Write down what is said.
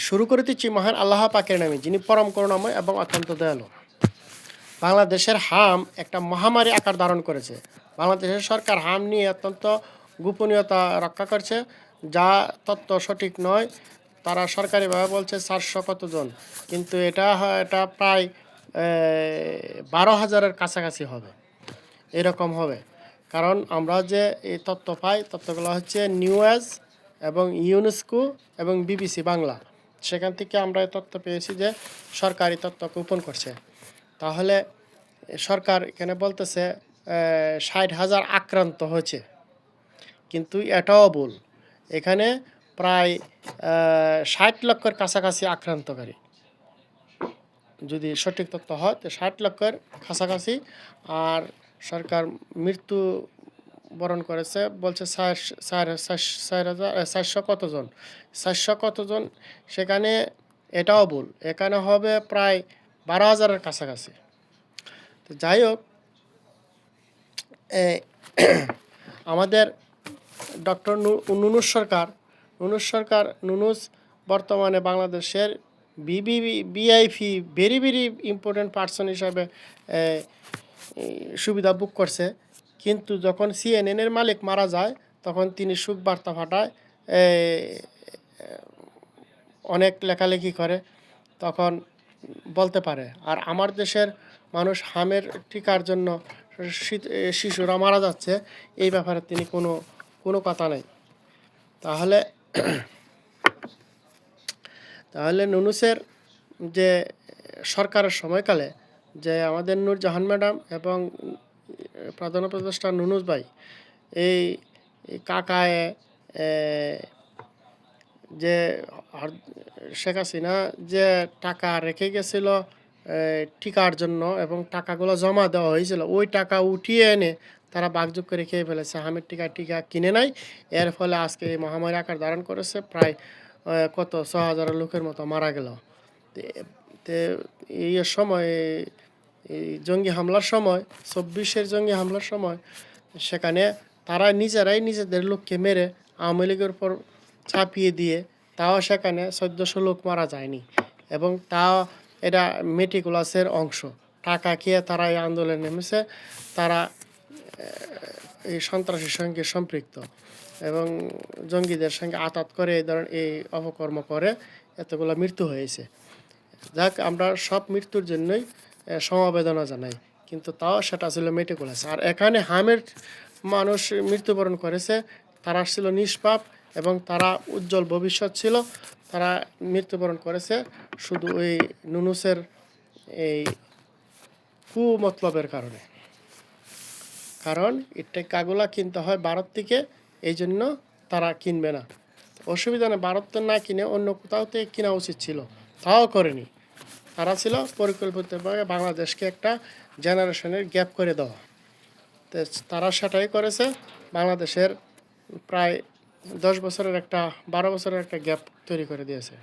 শুরু করে দিচ্ছি মহান আল্লাহ পাকের নামে, যিনি পরম করুণাময় এবং অত্যন্ত দয়ালু। বাংলাদেশের হাম একটা মহামারী আকার ধারণ করেছে। বাংলাদেশের সরকার হাম নিয়ে অত্যন্ত গোপনীয়তা রক্ষা করছে, যা তথ্য সঠিক নয়। তারা সরকারিভাবে বলছে 400 কতজন, কিন্তু এটা প্রায় 12,000-এর কাছাকাছি হবে, এরকম হবে। কারণ আমরা যে এই তথ্য পাই, তথ্যগুলো হচ্ছে নিউজ এবং ইউনেস্কো এবং বিবিসি বাংলা, সেখান থেকে আমরা এই তথ্য পেয়েছি যে সরকারি তথ্য গোপন করছে। তাহলে সরকার এখানে বলতেছে 60,000 আক্রান্ত হয়েছে, কিন্তু এটাও ভুল। এখানে প্রায় 60 লক্ষের কাছাকাছি আক্রান্তকারী, যদি সঠিক তথ্য হয় তো 60 লক্ষের কাছাকাছি। আর সরকার মৃত্যু বরণ করেছে বলছে 400 কতজন, 400 কতজন। সেখানে এটাও ভুল, এখানে হবে প্রায় 12,000-এর কাছাকাছি। তো যাই হোক, আমাদের ডক্টর নুনুস বর্তমানে বাংলাদেশের VIP very very important person হিসাবে সুবিধা বুক করছে। কিন্তু যখন সিএনএনের মালিক মারা যায়, তখন তিনি শোক বার্তা পাঠায়, অনেক লেখালেখি করে, তখন বলতে পারে। আর আমার দেশের মানুষ হামের টিকার জন্য শিশুরা মারা যাচ্ছে, এই ব্যাপারে তিনি কোনো কথা নেই। তাহলে নুনুসের যে সরকারের সময়কালে যে আমাদের নূরজাহান ম্যাডাম এবং প্রধান উপদেষ্টা নুনুস ভাই, এই কাকায় যে শেখ হাসিনা যে টাকা রেখে গেছিল টিকার জন্য এবং টাকাগুলো জমা দেওয়া হয়েছিল, ওই টাকা উঠিয়ে এনে তারা বাগযোগ করে খেয়ে ফেলেছে। হামের টিকা কিনে নাই, এর ফলে আজকে এই মহামারী আকার ধারণ করেছে। প্রায় 6,000 লোকের মতো মারা গেল। এই সময়, এই জঙ্গি হামলার সময়, 24-এর জঙ্গি হামলার সময়, সেখানে তারা নিজেরাই নিজেদের লোককে মেরে আওয়ামী লীগের উপর চাপিয়ে দিয়ে, তাও সেখানে 1400 লোক মারা যায়নি। এবং তাও এটা মেটিকুলাসের অংশ। টাকা খেয়ে তারা এই আন্দোলনে নেমেছে, তারা এই সন্ত্রাসের সঙ্গে সম্পৃক্ত এবং জঙ্গিদের সঙ্গে আতাত করে এই অপকর্ম করে এতগুলো মৃত্যু হয়েছে। যাক, আমরা সব মৃত্যুর জন্যই সমবেদনা জানাই, কিন্তু তাও সেটা ছিল মেটিকুলাস। আর এখানে হামের মানুষ মৃত্যুবরণ করেছে, তারা ছিল নিষ্পাপ এবং তারা উজ্জ্বল ভবিষ্যৎ ছিল। তারা মৃত্যুবরণ করেছে শুধু ওই নুনুসের এই কুমতলবের কারণে। কারণ এই টিকাগুলা কিনতে হয় ভারত থেকে, এই জন্য তারা কিনবে না। অসুবিধা নেই, ভারত না কিনে অন্য কোথাও থেকে কেনা উচিত ছিল, তাও করেনি। তারা ছিল পরিকল্পিতভাবে বাংলাদেশকে একটা জেনারেশনের গ্যাপ করে দেওয়া। তো তারা সেটাই করেছে, বাংলাদেশের প্রায় 10 বছরের 12 বছরের একটা গ্যাপ তৈরি করে দিয়েছে।